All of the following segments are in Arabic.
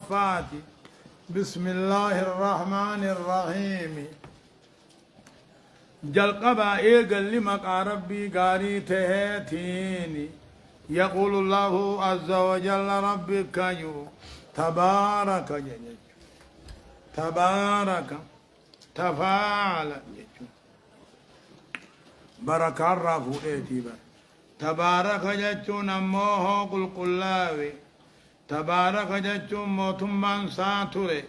صفات. بسم الله الرحمن الرحيم. جل قبا إيقل لمك ربي قاري تهيتيني. يقول الله عز وجل ربك يو تبارك جل تبارك تفاعل بركة الرافو إيتيبا تبارك جتون أموه قل قلاوي تبارك جتون موتمان ساتوري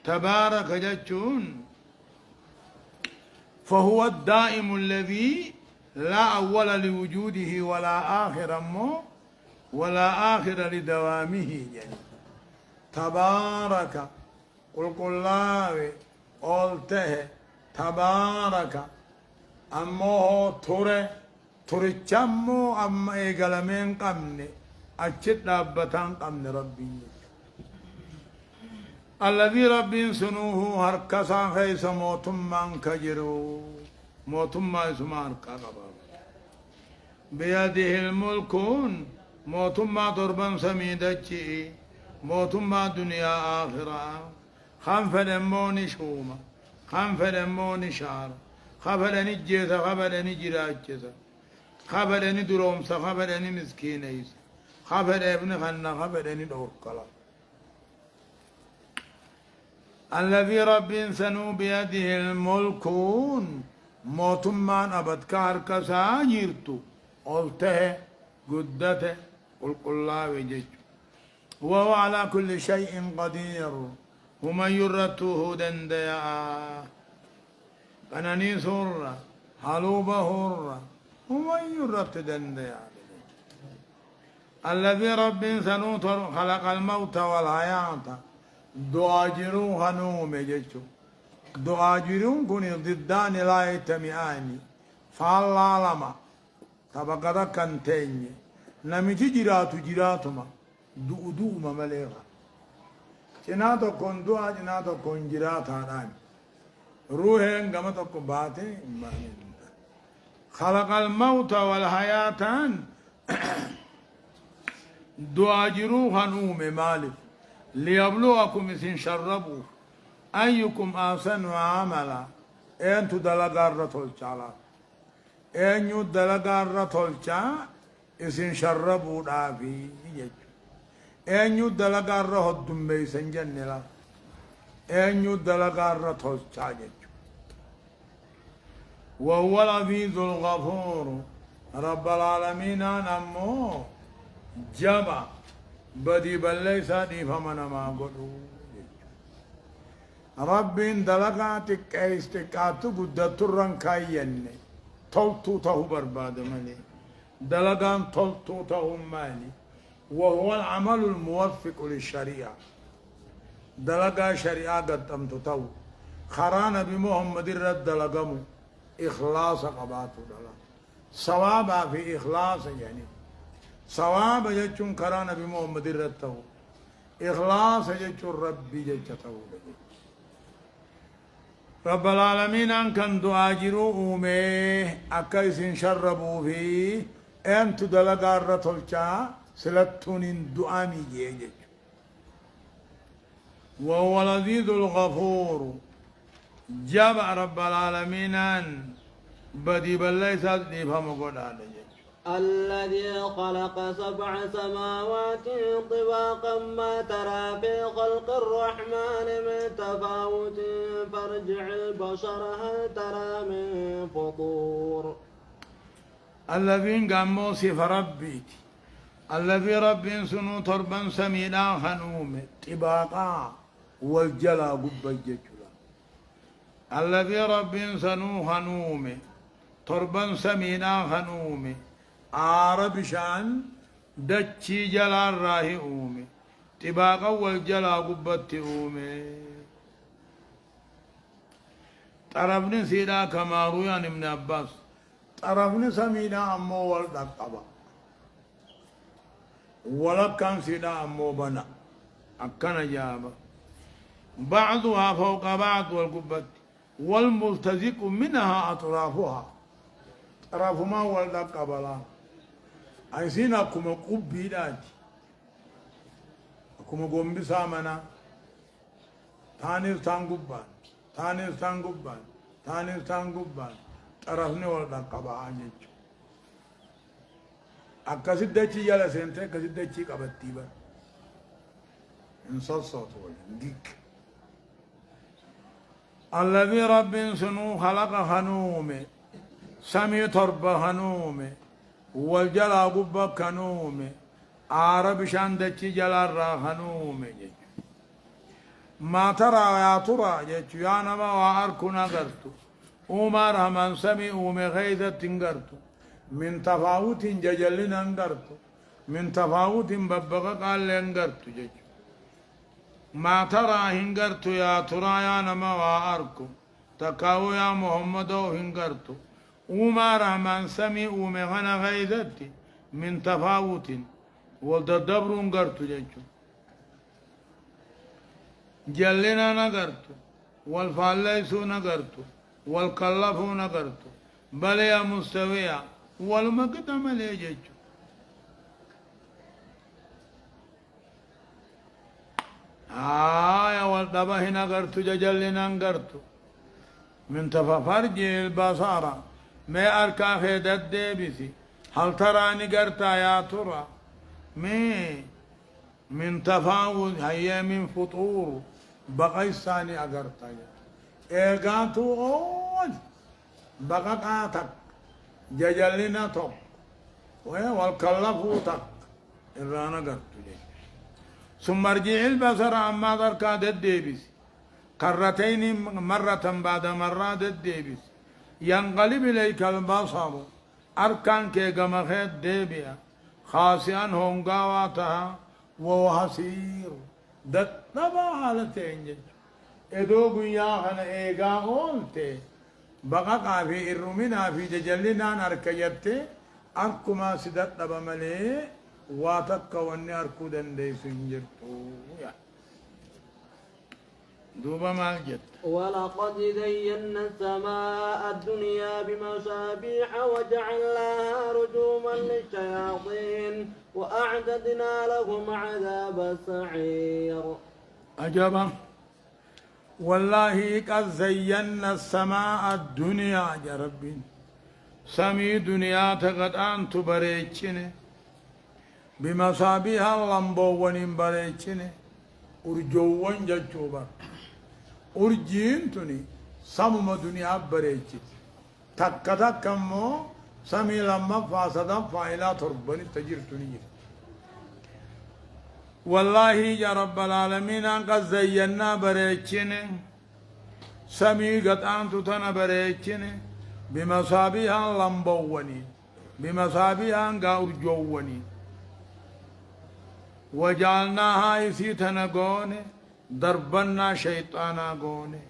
تبارك جتون فهو الدائم الذي لا أول لوجوده ولا آخر مو ولا آخر لدوامه يعني. تبارك قل قلاوي قلته تبارك أمه توري توريتشامو أما إيقلمين قمني أجد لابتان قمني ربي الذي ربي سنوه هركسا خيس موتمان كجرو موتما اسمه هركا بيده الملكون موتما ضربا سميدتشي موتما دنيا آخرة خنفلموني شوما خنفلموني شعر خبرني جيزة خبرني جراجزة خبرني درومسة خبرني مسكينيس خبر ابن خنا خبرني دوركلا الذي رب سنو بيده الملكون موتمان أبد كاركسا جيرتو قلته قدته قل الله وجج وهو على كل شيء قدير ومن يرته دنديا أنني سرة حلوبة هرة ومن يرت دنديا الذي رب سنوتر خلق الموت والحياة دعاجرون هنوم جيشو دعاجرون كوني ضدان لا يتمعاني فالله لما تبقى كنتيني نمتي جراتما دؤدو ممليغا جناتو كون دعا جناتو كون جرات هراني روحين قمتو كباتي خلق الموت والحياة دعاجرون هنوم مالك ليبلوكم إن شربوا أيكم أحسن عملا أنتو دلقارة تلچالا أنيو دلقارة تلچا إسن شربوا دافي أنيو دلقارة هدوم بيسن جنلا أنيو دلقارة تلچا وهو العزيز الغفور رب العالمين نمو جمع بدي بلي سادي فمنا ما قلو ربين دلقاتك ايستقاتو قدت الرنكاين تلتو تهو برباد مالي دلقان تلتو تهو مالي وهو العمل الموفق للشريعة دلقا شريعة قدمتو تهو خرانا بمحمد الرد دلقمو إخلاص قباتو دلق صوابا في إخلاص يعني صواب جتون كرانا بمحمد الرتو إخلاص جتون ربي جتو رب العالمين أن كان دعاجروا أوميه أكيس شربوا فيه أنت دلقار رتلشا سلتون دعامي جيجت وهو العزيز الغفور جابع رب العالمين أن بدي بليس نفهم قول هذا الذي خلق 7 سماوات طباقا ما ترى في خلق الرحمن من تفاوت فارجع البصر هل ترى من فطور الذين قاموا صف ربي الذي رب سنو تربا سمينا خنوم طباقا والجلا قب الججلا الذي رب سنو خنوم تربا سمينا خنوم عرب شان دتشي جلال راهي أومي طباقا والجلا قبت أومي طرفني سيدا كما روي عن ابن عباس طرفني سمينا أمو والدقبا ولك كان سيدا أمو بنا أكنا جابا بعضها فوق بعض والقبت والملتزق منها أطرافها طرف ما والدقبا عايزين أكم قبي داتي akkuma gombisaa manaa taanis taan gubbaan taanis taan gubbaan taanis taan gubbaan xarafni wal dhaqqabaa jechuudha. Akkasitti dachii jala seentee akkasitti dachii qabattii bara hin sossootu waliin diq. الذي رب سنو خلق خنومه سمي تربة خنومه والجلا قبة خنومه عرب شاندتي جلا را خنومه ما ترى يا ترى يا نما واركنا غرتو عمر من سمي غيظة تنغرتو من تفاوت ججلنا انغرتو من تفاوت ببغا قال لنغرتو ما ترى هنغرتو يا ترى يا نما واركو تكاو يا محمد هنغرتو عمر من سمي غنا غيظتي من تفاوت والتدبر انغرتو جلنا نغرتو والفاليسو نغرتو والكلفو نغرتو بل يا مستويا والمقدم ليجو يا والدبه نغرتو جلنا نغرتو من تففرج البصارة ما أركا خيد الدبسي هل ترى نغرتا يا ترى من تفاوت هي من فطور بقى الثاني أغرتا إيغاتو أول بقى قاتك ججلنا توب والكلفو تك إرانا غرتو ثم ارجع البصر عما ذركا الديبس كرتين مرة بعد مرة الديبس ينقلب إليك البصر أركان كي قمخيت ديبيا خاسئا هونغاواتها وهو حسير دتبا حالتين جج ادو گویا خن ایگا اولتے بقا في الرمنا في ججلنا نركيت أركما سدت دبا ملي واتك وني أركو دندي سنجرتو دوبا مالجت ولقد زينا السماء الدنيا بمصابيح وجعلناها رجوما للشياطين وأعتدنا لهم عذاب السعير. أجابا والله قد زينا السماء الدنيا يا ربي سمي دنيا تقد أنت بريتشني بمصابيح اللمبوون بريتشني أرجوون ججوبا أرجين تني سمم دنيا بريتشت تكا تكا مو سمي لما فاسدا فايلا تربني تجرتني والله يا رب العالمين قد زينا بريتشني سمي قد أنت تنا بريتشني بمصابيح اللمبووني بمصابيح أرجووني وجعلناها يسيتنا قوني ضربنا شيطانا قوني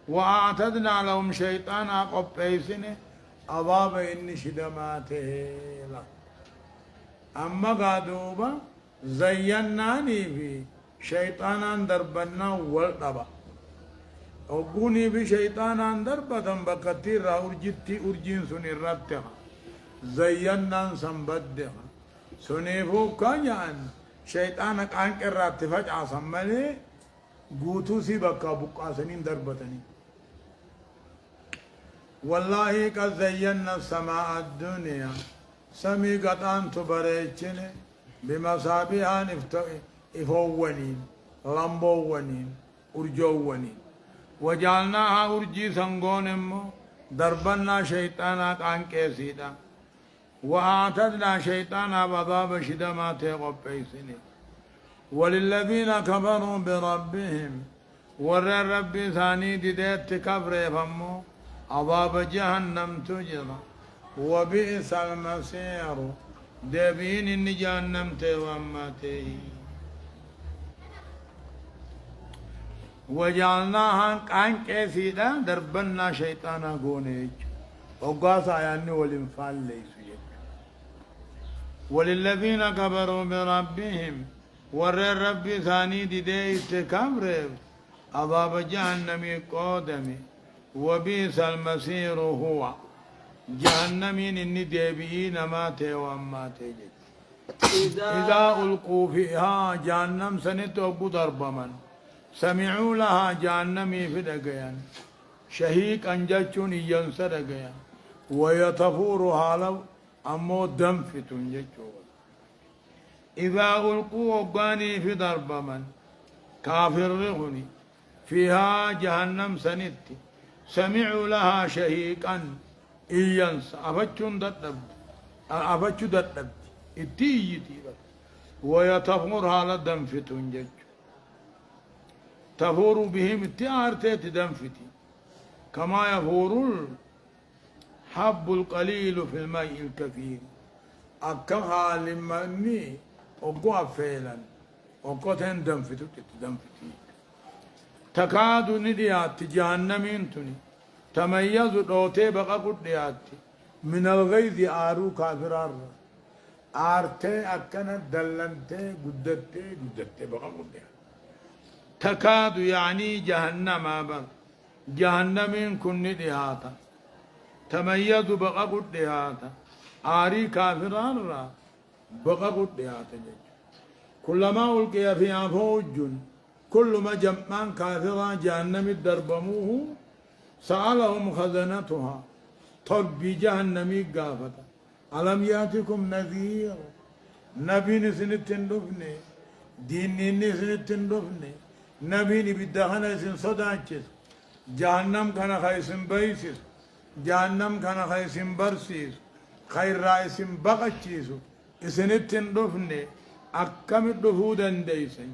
وأعتدنا لهم شيطانا قبيسني أضاب إني شدماته لا أما قادوبا زيناني في شيطانا ضربنا والطبا أقوني بشيطانا ضربة بكتير أرجتي أرجين سني رتها زينا سنبدها سنيفو كان شيطانك عنك الراتفاج عصم ملي قوتو سي بكا بقا سنين دربتني والله قد زينا السماء الدنيا سمي قد أنت بريتشني بمصابيح إفوونين لمبوونين أرجوونين وجعلناها أرجي سنغون دربنا شيطانك عنك سيدا وأعتدنا شيطانا بضاب شدمات قبيسني وللذين كفروا بربهم ور ربي ثاني ديت كفر فمو عذاب جهنم تجرى وبئس المصير دبين إن جهنم تومته وجعلناها كان كيسيدا دربنا شيطانا قونيج وقاسا يعني والانفال ليس وللذين كفروا بربهم ور ربي ثاني ديت كفر عذاب جهنم قودمي وبئس المصير هو جهنم إني ديبئين ما تي وما تجد إذا ألقوا فيها جهنم سنت أبو ضربمن سمعوا لها جهنمي في دقيان شهيق أنجتشون ينسى دقيان ويتفورها لو أمو دم في تنجتشون إذا ألقوا أباني في ضربمن كافر رغني فيها جهنم سنت سمعوا لها شهيقا إيانس أفتشون دتب أفتشو دتب إتيجتي ويتفورها لدم في تنجتشون تفور بهم التعارتي تدنفتي كما يفور الحب القليل في الماء الكثير أكها لمني أقوى فعلا أقوى تندنفتو تدنفتي تكاد نديات جهنمين تني تميز دوتي بقى قديات من الغيظ آرو كافرار آرتي أكنا دلنتي قدتي بقى قديات تكاد يعني جهنم أبا جهنم كن دهاتا تميز بقى قد دهاتا آري كافران را بقى قد دهاتا كلما ألقي فيها فوج كل ما جمعان كافران جهنم دربموه سألهم خزنتها طربي جهنمي قافتا ألم يأتكم نذير نبي نسنتن دفني ديني نسنتن دفني نبيني بدهنا سن صداچس جهنم كان خيسن بيسس جهنم كان خيسن برسيس خير رايسن بقچيسو اسنتن دفني اكم دفودن ديسن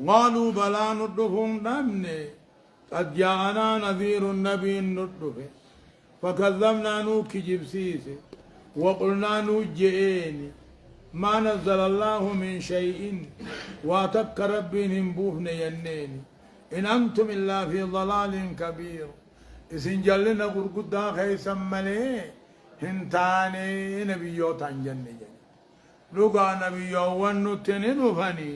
قالوا بلا ندفون دمني قد جاءنا نذير النبي ندفه فكذبنا نوكي جبسيسي وقلنا نوجئيني ما نزل الله من شيء واتك ربهم بوفن ينيني إن أنتم إلا في ضلال كبير إسن جلنا قرقودا خيسا ملي هنتاني نبيوتان جنة لغا نبيو ونتني نفني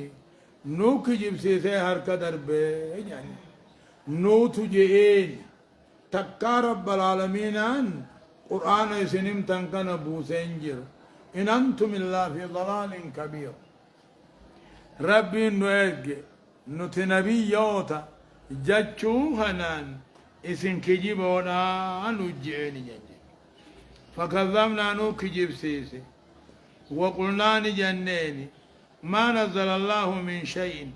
نوك جبسيسي هركة دربي يعني نو تجئين تكا رب العالمين أن قرآن سنم تنكن بوسنجر إن أنتم إلا في ضلال كبير ربي نوئج نتنبي يوتا جاتشو هنان إسن كجيبونا نجئني جنجي فكذبنا نوك جبسيسي وقلنا نجنيني ما نزل الله من شيء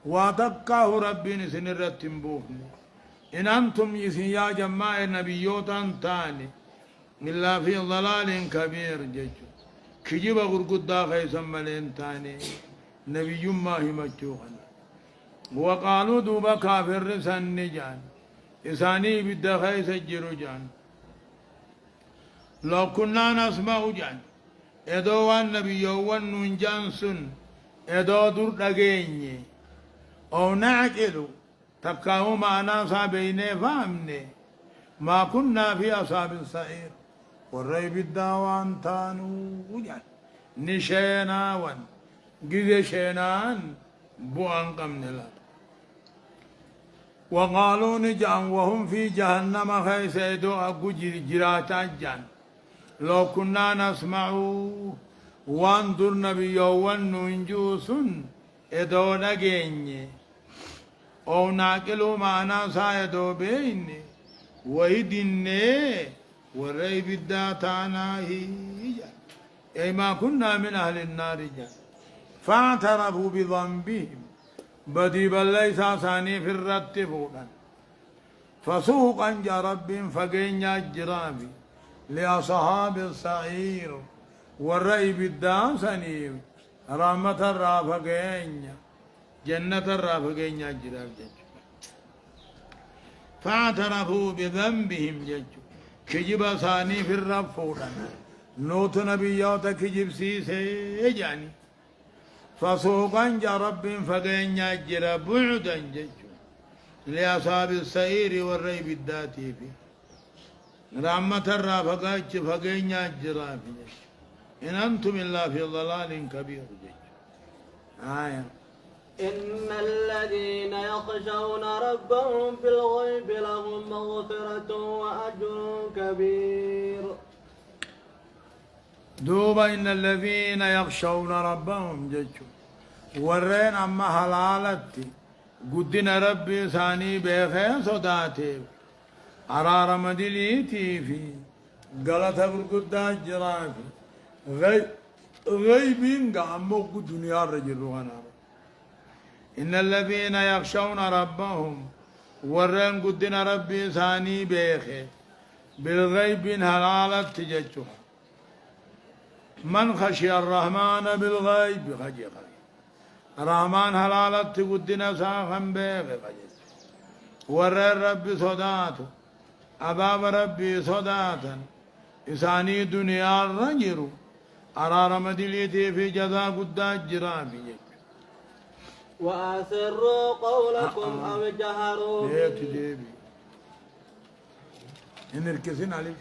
واتقاه ربي نسن الرتنبوفني إن أنتم يا جماعة نبيوتا تاني إلا في ضلال كبير ججو كجيبا غرقودا خيسا ملين تاني نبي ما همجوهن وقالوا دوبا كافر رسان نجان إساني بدا خيسا جرو جان لو كنا نسمع جان إدو وان نبي وان ننجان سن إدو دور دقيني أو نعقلو تكاو معنا صابيني فامني ما كنا في أصحاب السعير والريب الداوان تانو وجان نشينا وان جذي شينان بوان قمن لا وقالوا نجان وهم في جهنم خيسيدو أبو جراتا جان لو كنا نسمع وانظر نبي وان ننجوس إدو نجيني أو ناكلو معنا سايدو بيني ويدني والريب الداتانا هي أي ما كنا من أهل النار جان فاعترفوا بذنبهم بدي بل ليس ثاني في الرتبونا فسوقا رب فقين الجرابي لأصحاب السعير والريب الداسني رحمة الرافقين جنة الرافقين الجرابي فاعترفوا بذنبهم ججو كجب ثاني في الرفونا نوت نبيوت كجب سيسي جاني فسوقا رب فقين جرا بعدا ججو لأصحاب السعير والريب الداتي في رحمة الرافقات فقين جرا في ججو إن أنتم إلا في ضلال كبير ججو آية إن الذين يخشون ربهم بالغيب لهم مغفرة وأجر كبير دوبا إن الذين يخشون ربهم ججو ورين أما حلالتي قدنا ربي ثاني بخير صداتي عرار مدليتي في غلطة برقدة جرافي غيبين قاموا دنيا الرجل وانا إن الذين يخشون ربهم ورين قدنا ربي ثاني بخير بالغيب هلالت ججوها من خشي الرحمن بالغيب خجي الرحمن هلالت قدنا ساخن بخير ورين ربي صداته أباب ربي صداتا إساني دنيا الرجل أرار مدليتي في جزاء قد جرافي وأسروا قولكم أو جهروا به إنركسين عليك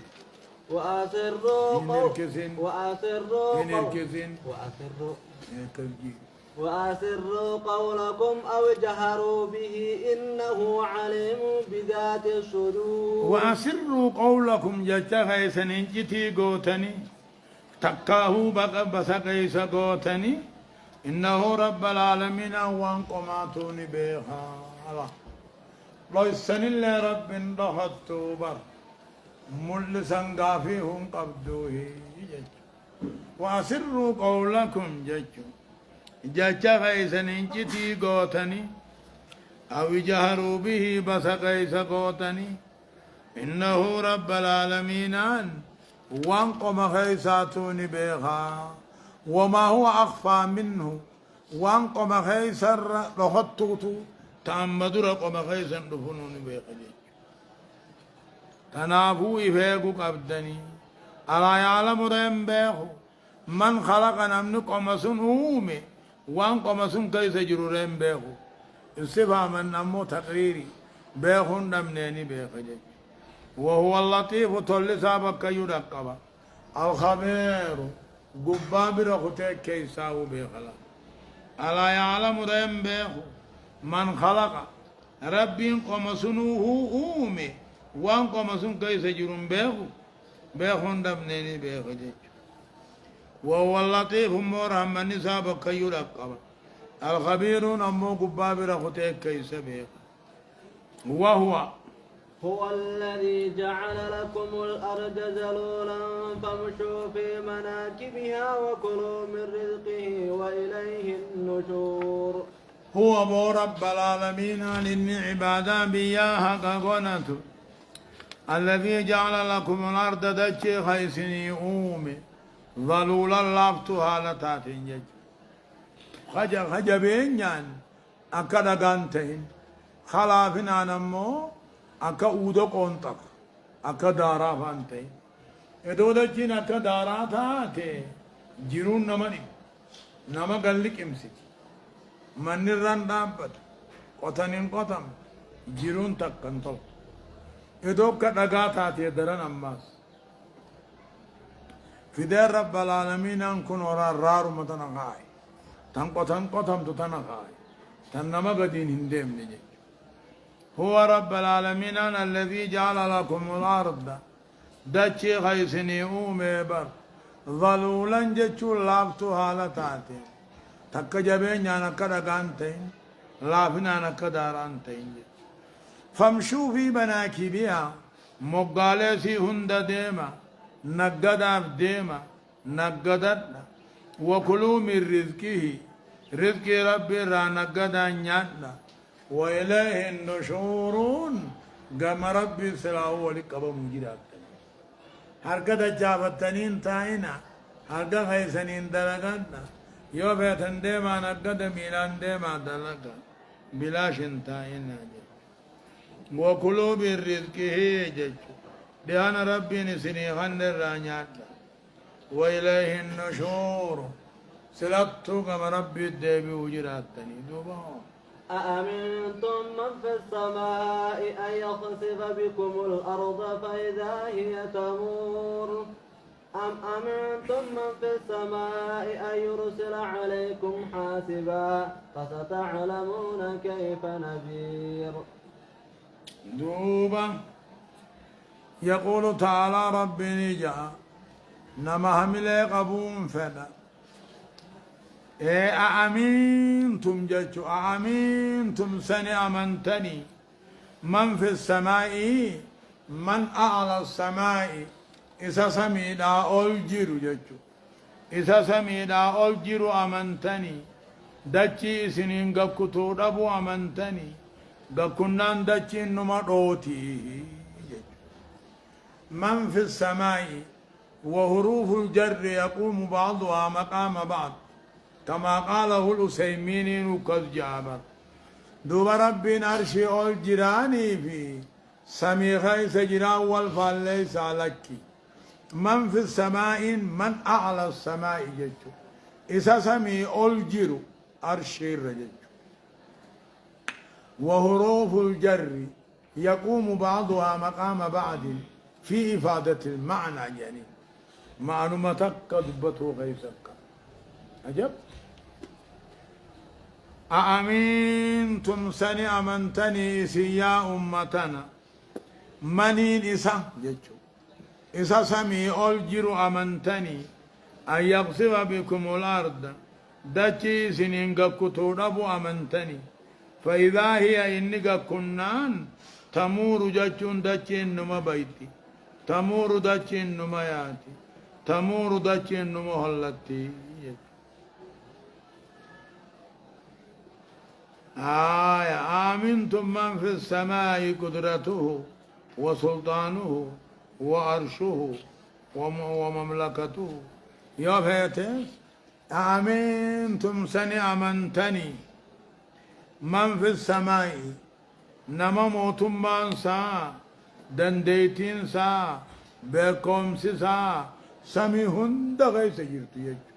وأسروا قولكم أو جهروا به إنه عليم بذات الصدور وأسروا قولكم جتها سننجتي قوتني تكاه بقى بسقيس قوتني إنه رب العالمين وانقماتوني بها الله لو السن اللي رب ضغطوا بر ملسا قافيهم قبدوه وأسروا قولكم جتها سننجتي قوتني أو جهروا به بسقيس قوتني إنه رب العالمين وانقم خيساتوني بها وما هو أخفى منه وانقم خيسر لخطوتو تعمدوا رقم خيسا دفنوني بها تنافوا إفاقوا قبدني ألا يعلم رم بيخو من خلق نمنك ومسن أومي وانقم سن كيس جرو رم بيخو استفهام النمو تقريري بيخون نمنيني بيخجي وهو اللطيف تولي سابق يرقب الخبير قباب رختك كيساو بيخلا ألا يعلم رم بيخو من خلق ربي قمسنوه أومي وان قمسن كيس جرم بيخو بيخون نمنيني بيخجي وهو اللطيف مرحمن سابق يرقب الخبير نمو قباب رختك كيس بيخ هو الذي جعل لكم الأرض ذلولا فامشوا في مناكبها وكلوا من رزقه وإليه النشور هو أبو رب العالمين لإن عبادا بياها كغنته الذي جعل لكم الأرض دجي خيسني أومي ظلولا لافتها لتاتين جج خجبين يعني أكد غانتين خلافنا نمو أكا أودو قونتك أكا دارا فانتين إدو دجين أكا دارا تاتي جيرون نما قلق امسك من نران دابت قطنين قطم جيرون تكن طب إدو كدقا تاتي دران أماس في دير رب العالمين أنكن ورا الرارو متنقاي تنقطن قطم تتنقاي تنما قدين هندم نجي هو رب العالمين الذي جعل لكم الأرض دچي خيسني أومي بر ظلولا جچو لافتها لتاتين تك جبين يانا كدقانتين لافنا نكدارانتين فامشوا في مناكبها مقالسي هند ديما نقداف ديما نقدتنا وكلوا من رزقه رزق ربي را نقدا نياتنا وإليه النشورون قام ربي سلاو ولقبا مجرات هرقد جافتنين تاينا هرقد خيسنين دلقاتنا يو بيتن ديما نقد ميلان ديما دلقا بلاش تاينا وكلوا من رزقه جج دهان ربي نسني خندر رانياتنا وإليه النشور سلطو قام ربي الدبي وجراتني دوبهم أأمنتم من في السماء أن يخسف بكم الأرض فإذا هي تمور أم أمنتم من في السماء أن يرسل عليكم حاسبا فستعلمون كيف نذير دوبا يقول تعالى ربي نجا نما هملي قبون فدا إيه أأمنتم جتشو أأمنتم سني أمنتني من في السماء من أعلى السماء إذا سميدا أولجر جتشو إذا سميدا أولجر أمنتني دچي سنين غكتو دبو أمنتني غكنان دچي نما روتي من في السماء وحروف الجر يقوم بعضها مقام بعض كما قاله الأسيمين كالجابر دوب ربين عرشي أول جراني في سميخي سجرا والفال ليس لك من في السماء من أعلى السماء جيتو إذا سمي أول جرو عرشي رجيتو وحروف الجر يقوم بعضها مقام بعض في إفادة المعنى يعني معلومتك دبته غيثك عجب أأمنتم سني أمنتني سيا أمتنا منين إسا جتشو إسا سمي أولجر أمنتني أن يغصب بكم الأرض دتي سنين كتورب أمنتني فإذا هي إنك كنان تمور جتشون دتشي نما بيتي تمور دتشي نما ياتي تمور دتشي نما هلتي آية آمنتم من في السماء قدرته وسلطانه وعرشه ومملكته يا فيتس آمنتم سني أمنتني من في السماء نما موتم سا دنديتين سا بكم سا سمي هند غيث جرتو يجو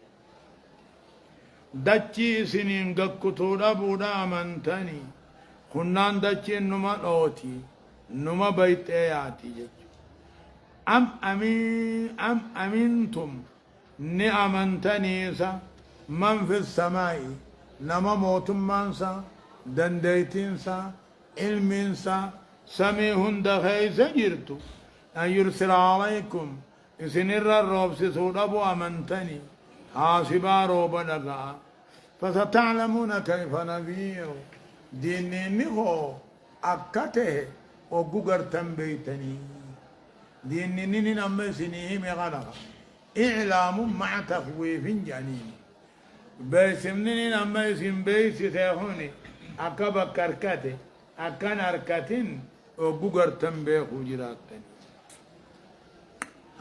دچي سنين غكتودا بودا أمنتني خنان دچي نما أوتي نما بيتياتي جچو أم أمنتم ني أمنتني سا من في السماء نما موتم منسا دنديتين سا علم سا سمي هند غيث جرتو أن يرسل عليكم إسنر الروب سسودا بو أمنتني حاسبا روبا دقا فستعلمون كيف نذير ديني نغو أكته وقوغر تنبيتني ديني نين أمسنيه مغانا إعلام مع تخويف جنين بيسم نين أمسن بيسي سيخوني أكبا كركته أكان أركتين وقوغر تنبيه جراتني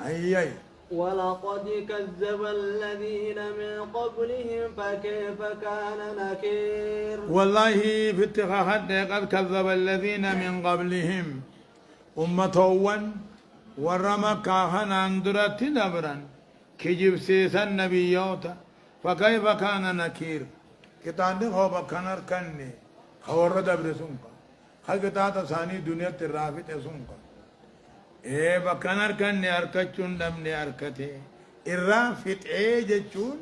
أي ولقد كذب الذين من قبلهم فكيف كان نكير والله في اتخاذ قد كذب الذين من قبلهم أمتون ورمك كاهن أندرت دبرا كجب سيسا النبيوتا فكيف كان نكير كتاب هو بكنر كني خور دبر سنقا خلقتا ثاني دنيا ترافت سنقا إيه بكنر كني أركتشون دمني أركته الرافت إيه جتشون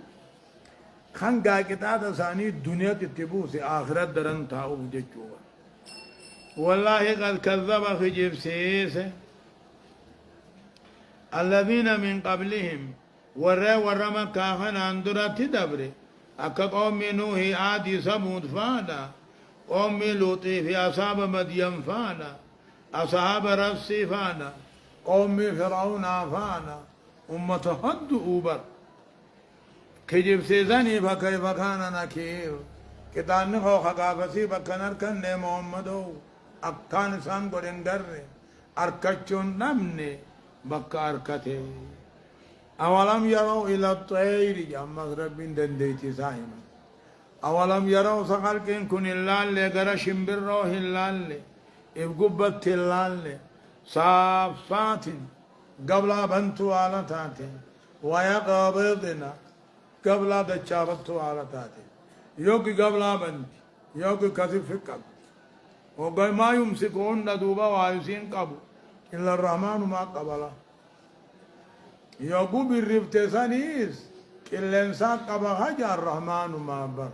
خنقا كتاب ثاني دنيا تتبوس آخرت درن تاؤف جتشون والله قد كذب في جبسيس الذين من قبلهم ورما كاهن أندرت دبري أكا قوم نوح عادي ثمود فادا قوم لوط في أصحاب مدين فادا أصحاب رس فادا قوم فرعون فادا أمة حد أوبر كجب سيزاني فكيف كان نكير كتان نخو خقافسي بكنر كن محمدو أكان سان قرن در أركتشون نمني بكا أركته أولم يروا إلى الطير جمع رب دنديتي سائما أولم يروا سقل كن كن اللال غرا شمبر روح اللال إبقبت اللال صافات قبل بنتو على تاتي ويقبضنا قبل دچابتو على تاتي يوكي قبل بنت يوكي كثير فكب وقال ما يمسكون ندوبا وعيسين قبو إلا الرحمن ما قبله يوكو بالرفتسانيس إلا إنسان قبل حاجة الرحمن ما بر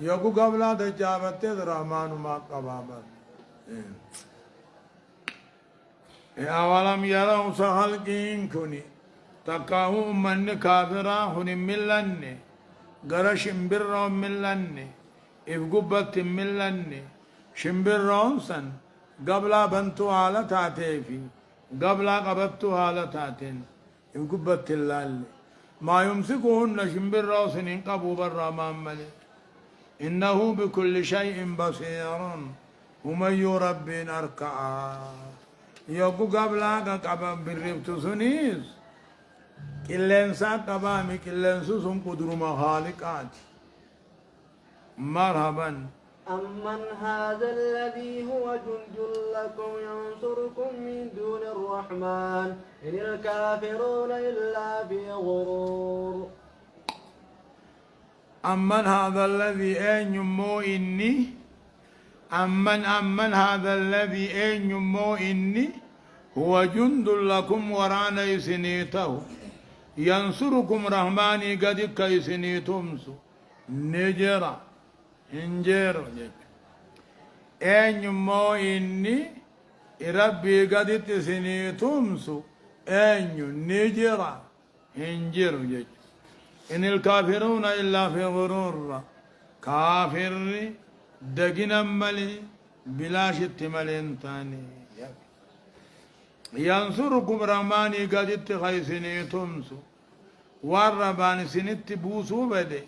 يوكو قبل دچابت الرحمن ما قبل أولم يروا سهلكين كني تكاهو من كافرا هن ملن غرا شمبرون ملن إف قبت ملن شمبرون سن قبل بنتو على تاتيفي قبل قبضتو على تاتين إف قبت اللال ما يمسكهن شمبرون سن قبو برا مامل إنه بكل شيء بصير ومن ربي أركعا يقو قبل قبل بالربط سنيس كلنسا قبامي كلنسو سن قدر مخالقات مرحبا أمن هذا الذي هو جند لكم ينصركم من دون الرحمن إن الكافرون إلا في غرور أمن هذا الذي أين يمو إني أمن هذا الذي أين يمو إني هو جند لكم ورانا يسنيته ينصركم رحماني قد كيسنيتمسو نجرا انجيرو أين يمو إني ربي قد تسنيتمسو أين نجرا انجيرو إن الكافرون إلا في غرور كافر دقنا ملي بلا شت ملين تاني ينصركم رحماني قد اتخيسني تمسو والربان سنت بوسو بدي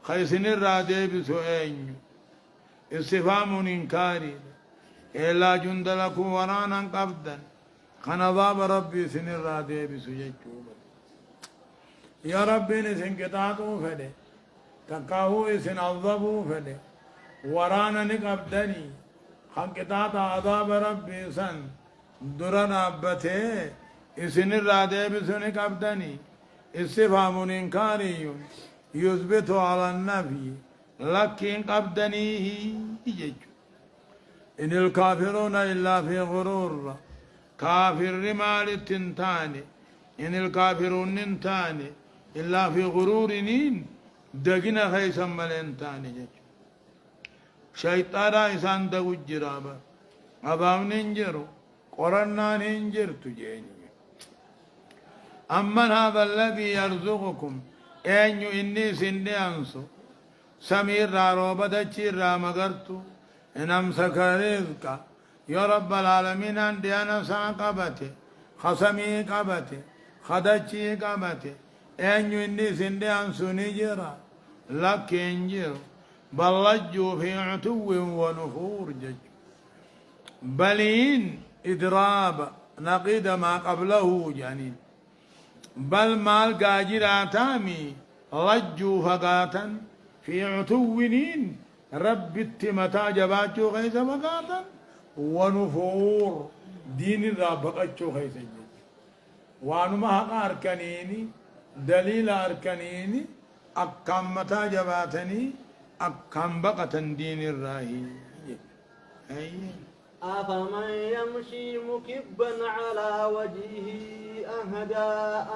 خيسني الرادي بسو أينيو استفهام إنكاري إلا جند لكم ورانا قبدا خنضاب ربي سن الرادي بسو يجوب يا ربي نسن قطعتو فدي تقاهو اسن عذبو فدي ورانا نقبدني خن قطعت عذاب ربي سن درنا أبته اسن الرادي بسو نقبدني استفهام إنكاري يثبت على النبي لكن قبدنيه يجو إن الكافرون إلا في غرور كافر رمال التنتاني إن الكافرون ننتاني إلا في غرور نين دقنا خيسا ملنتاني جج شيطانا إسان دقو الجرابة أباو ننجرو قرنا ننجر تجيني أمن هذا الذي يرزقكم أين إني سندي أنسو سمير راروبة تشير رامغرتو إن أمسك رزقك يا رب العالمين عندي أنا ساقبتي خصمي قبتي خدتشي قبتي أين إني سندي أنسو نجرا لك ينجر بل لجوا في عتو ونفور جج بلين إدراب نقيد ما قبله جانين بل مال قاجراتامي لجوا فقاتا في عتوين رب التمتا جباتشو غيث فقاتا ونفور دين الرابقاتشو غيث وانما حق أركانيني دليل أركانيني أكام متا جباتني أكام بقتا دين الراهي أفمن يمشي مكبا على وجهه أهدى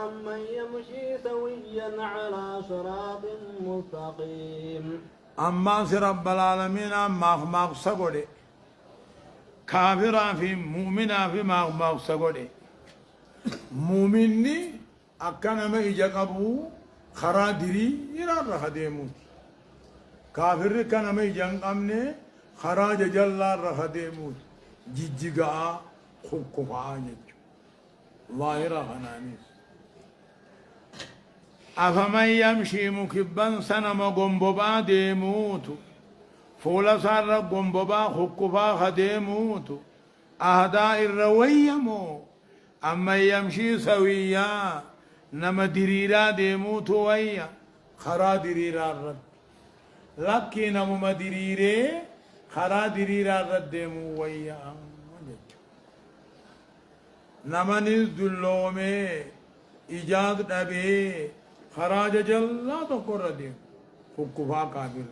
أمن يمشي سويا على صراط مستقيم أما رب العالمين أما سقولي كافرا في مؤمنا في ما سقولي مؤمني أكنا ما يجاكبو خرادري يرى رخديموت كافر كنا ما يجاكمني خراج جلا رخديموت جيجيغا خكوفا نجو ظاهرة خنانيس أفمن يمشي مكبا سنم قنببا ديموت فولا صار قنببا خكوفا خديموت أهداء الرويمو أما يمشي سويا نما دريرا ديموت ويا خرا دريرا الرد لكن نما دريري خرا دريرا الرد ديمو ويا نمنيز دلومي إيجاد نبي خراج جلا تقر ديم خكفا قابل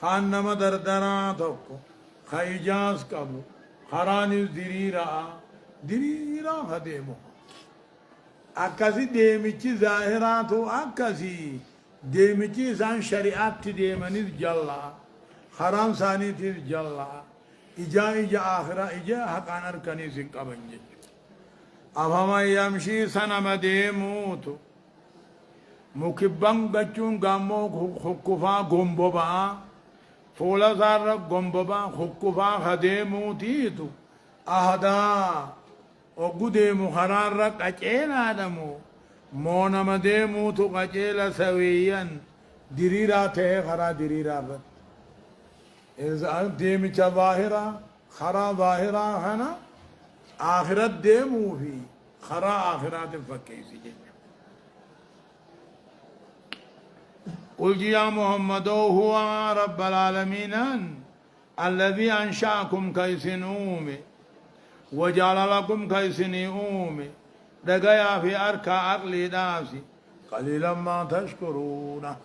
خان نما دردرا تقو خيجاز قبو خرانيز ديريرا خديمو أكاسي ديميچي ظاهراتو أكاسي ديميچي سان شريعات ديمنيز جلا خرام ثاني تيز جلا إجا آخرة إجا حقان أركاني سنقبنجي أفمن يمشي سنم ديموت مكبان قجون قامو خكفا قنببا فولا زار قنببا خكفا خديموتيتو أهدا وقديمو خرار قجيل آدمو مونا مديموتو قجيل سويا دريرا تهي خرا دريرا رد إذا ديمي ظاهرة خرا ظاهرة هنا آخرت ديمو في خرا آخرات فكيسي جنة قل يا محمد هو رب العالمين الذي أنشأكم كيسنومي وجعل لكم كيسنيومي دقيا في أركا عقلي داسي قليلا ما تشكرون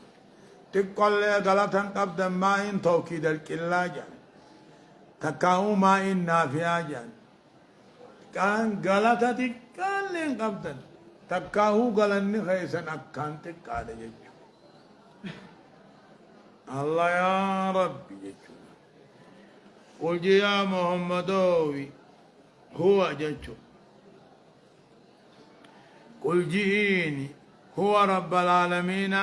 تقول لي غلطا قبدا ما إن توكيد الكلاجة تكاو ما إن نافيا جان كان غلطة تقال لي قبدا تكاو غلطني خيسا أكان تقال يجو الله يا ربي يجو قل يا محمد هو جيتشو قل جئيني هو رب العالمين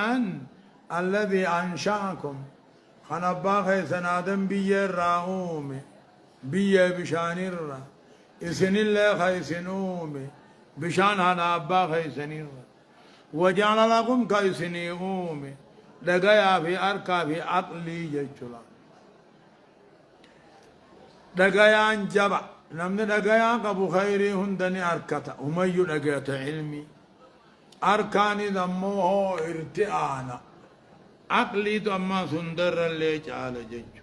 الذي أنشأكم خنبا خيسن آدم بي الرعوم بي بشان الرا إسن الله خيسنوم بشان هنبا خيسن الرا وجعل لكم كيسنيوم دقيا في أركا في عقلي جيتشو دقيا جبع نمن دقيا قبو خيري هندني أركتا وميو دقيت علمي أركاني دموه ارتئانا عقلي دما سندر اللي جعل جج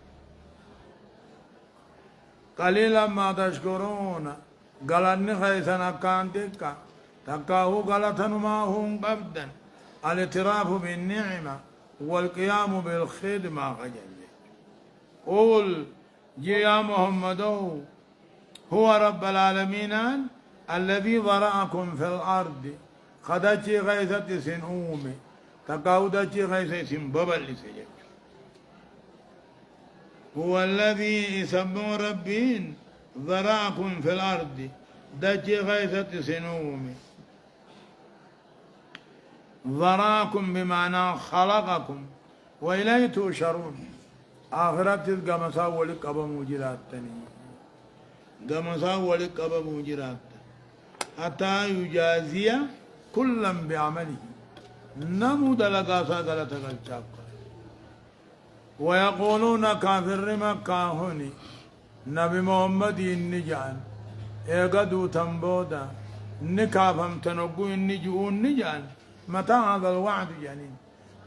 قليلا ما تشكرون قالني خيسنا كان تكا تكاهو قالتن ما هم قبدا الاعتراف بالنعمة والقيام بالخدمة خجل قول يا محمد هو رب العالمين الذي ذرأكم في الأرض خدتي غيثة سنومي تقاودتي غيثة سنببل سجد هو الذي يسمى ربين ذرأكم في الأرض دتي غيثة سنومي ذرأكم بمعنى خلقكم وإليه تؤشرون آخرت القمسا ولك أبا موجرات تنين قمسا ولك أبا موجرات حتى يجازي كلا بعمله نمو دلقاسا قلت قلتاق ويقولون كافر مكة هني نبي محمد النجان ايقدو تنبودا نكافم تنقو النجون نجان متى هذا الوعد جانين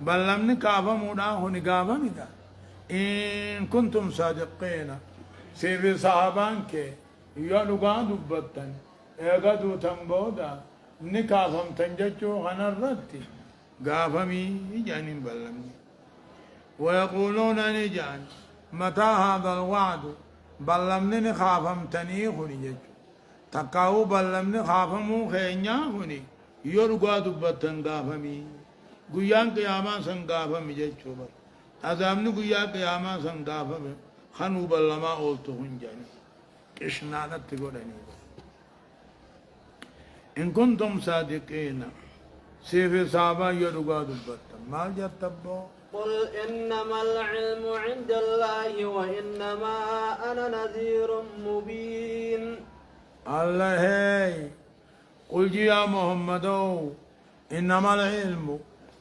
بل لم نكافم وداه نقافم إن كنتم صادقين سيفي صحابانك يلقى دبتن ايقدو تنبودا نكافم تنججو غنى الرد قافمي جانين بلمني ويقولون نجان متى هذا الوعد بلمني نخافم تنيخني ججو تقاو بلمني خافمو خينياخني يلقى دبتن قافمي قيان قياما سن قافمي ججو بر أزامني قيان قياما سن قافمي خنو بلما أولتهن جاني كشنانت تقولني إن كنتم صادقين سيف صحابة يرقى دبتا ما جتبو قل إنما العلم عند الله وإنما أنا نذير مبين الله هي قل يا محمد إنما العلم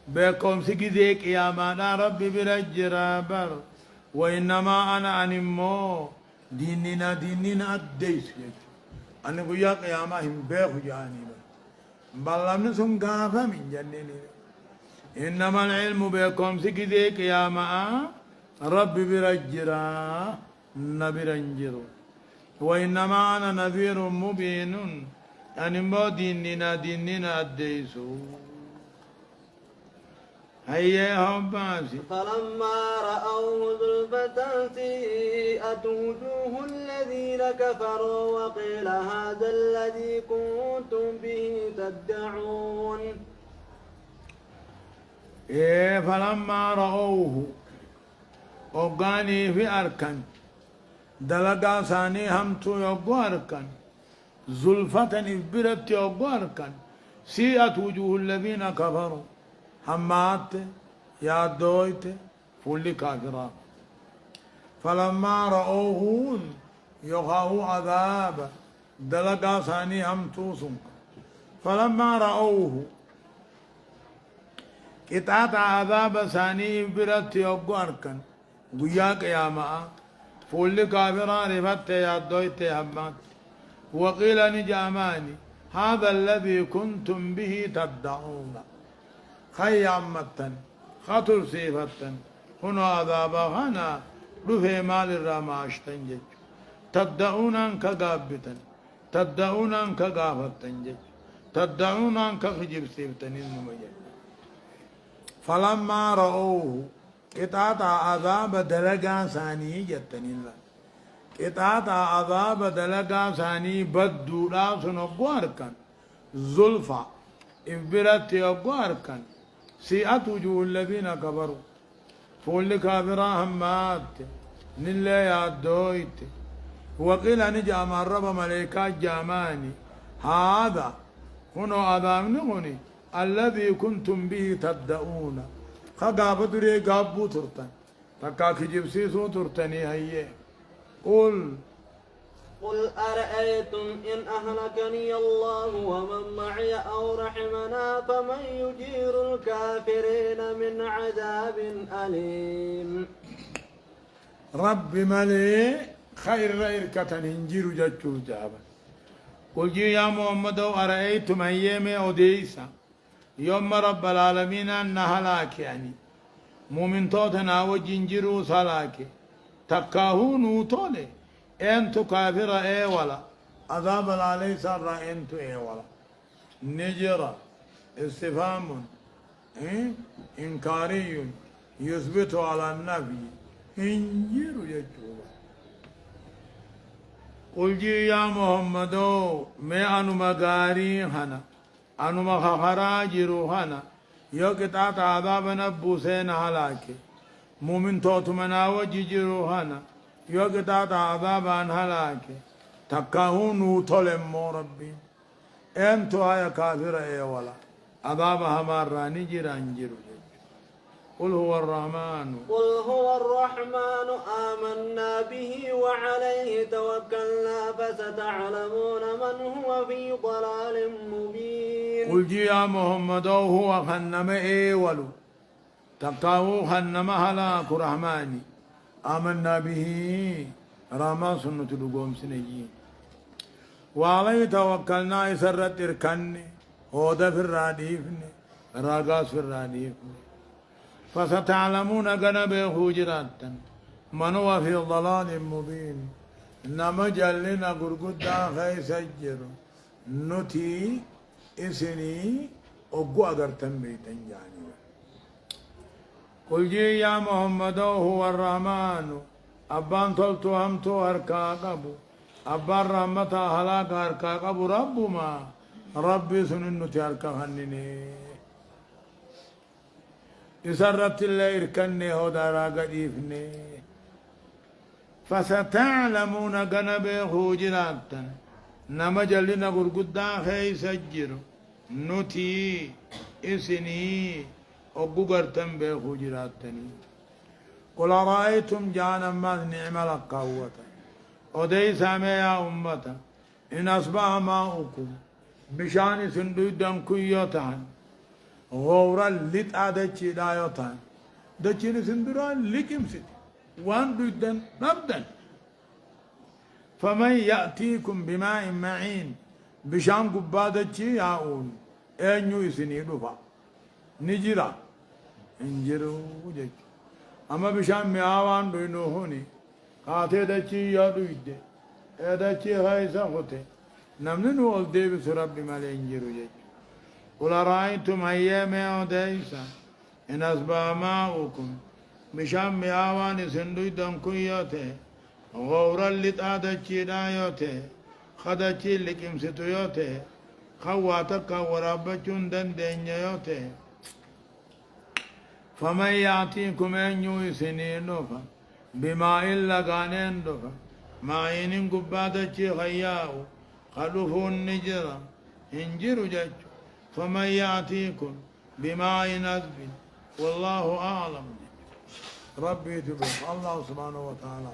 بكم سكذيك يا مانا ربي برجرا بر وإنما أنا أنمو ديننا الديس أنا قياك يا ما هم بيخ جاني بلمن سن قافة من جنيني إنما العلم بكم سكذيك يا ما ربي برجرا نبي رنجرو وإنما أنا نذير مبين أنمو ديننا الديسو هيا باسي فلما رأوه زلفة سيئت وجوه الذين كفروا وقيل هذا الذي كنتم به تدعون إيه فلما رأوه وقاني في أركان دلقا ثاني همتو يقو أركان زلفة إبرت يوغاركا سيئت وجوه الذين كفروا همات يا دويت فل كافرا فلما رأوه يخاو عذاب دلقا ثاني هم توسن فلما رأوه قطعت عذاب ثاني برت يوغاركا قياك يا ماء فل كافرا رفت يا دويت همات وقيل نجاماني هذا الذي كنتم به تدعون خيامة خطر سيفة هنا عذاب هنا رفع مال الرماش تنجج تدعون انك قابتا تدعون انك قافت تنجج تدعون انك خجب سيفتن المجد فلما رأوه قطعت عذاب دلقا ثاني جتن الله قطعت عذاب دلقا ثاني بدو راسن أقواركا زلفا إبرت أقواركا سيئت وجوه الذين كفروا فول كافرا همات نلا يا دويت وقيل نجام الرب ملائكات جاماني هذا هنا عذاب نغني الذي كنتم به تبدؤون خقابة دري قابو ترتن تكاك جبسيسو ترتني هيه قل أرأيتم إن أهلكني الله ومن معي أو رحمنا فمن يجير الكافرين من عذاب أليم رب ملي خير رئيركة هنجير جاتشو جابا قل جي يا محمد أرأيتم أيام أوديسا يوم رب العالمين أن هلاك يعني مؤمن توتنا وجنجرو سلاك تكاهون وطولي انتو كافر اي ولا عذاب عليه سر انتو اي ولا نجرة استفهام انكاري يثبت على النبي انجير يجوبا قل جي يا محمد ما انو مغاري هنا انو مخراجرو هنا يو قطعت عذاب نبوسين هلاكي مؤمن توتمنا وجيجرو هنا يو قطعت عذاب عن هلاكي تكاهون وطلم مو ربي انتو هيا كافر اي ولا عذاب هماراني جيران جيرو قل هو الرحمن قل هو الرحمن آمنا به وعليه توكلنا فستعلمون من هو في ضلال مبين قل جي يا محمد هو خنم اي ولو تقاو خنم هلاك رحماني آمنا به راما سنة لقوم سنجين وعليه توكلنا يسرت اركني هودا في الراديفن راقاس في الراديفن فستعلمون قنبه جراتا من هو في ضلال مبين إنما جلنا قرقودا خي سجر نتي إسني أقوى أقرتن بيتن جاني قل جي يا محمد هو الرحمن أبان تلتو همتو هركا قبو أبان رحمتا هلاك هركا قبو رب ما ربي سنن نتي هركا خنني يسرت الله إركني هودا راقديفني فستعلمون قنبه جراتا نما جلنا قرقودا خي سجر نتي إسني أبو قرتن بيخو جراتني قل رأيتم جانا ما نعم القوة ودي سامي يا أمتا إن أصبح ماؤكم بشان سندودا كيوتان غورا لت آدتشي دايوتان دتشين سندران لكم ست وان دودا نبدا فمن يأتيكم بماء معين بشان قبادتشي ياؤون أنيو يسني دفع نجرا انجرو جج اما بشان مياوان دوينو هوني قاتي دچي يا دويده ادچي هاي سخوته نمنو ول دي بسرب مال انجرو جج قل رايتم ايام اوديسا ان اصبح ماؤكم بشان مياوان سندوي دم كيوته غورا لتادچي دايوته خدچي لكم ستويوته خواتك ورابچون دندنيوته فمن يأتيكم أن يسنين دفا بما إلا غانين دفا ما إن قبادة خياو خلف النجرة انجر جج فمن يأتيكم بماء نذب والله أعلم ربي تبارك الله سبحانه وتعالى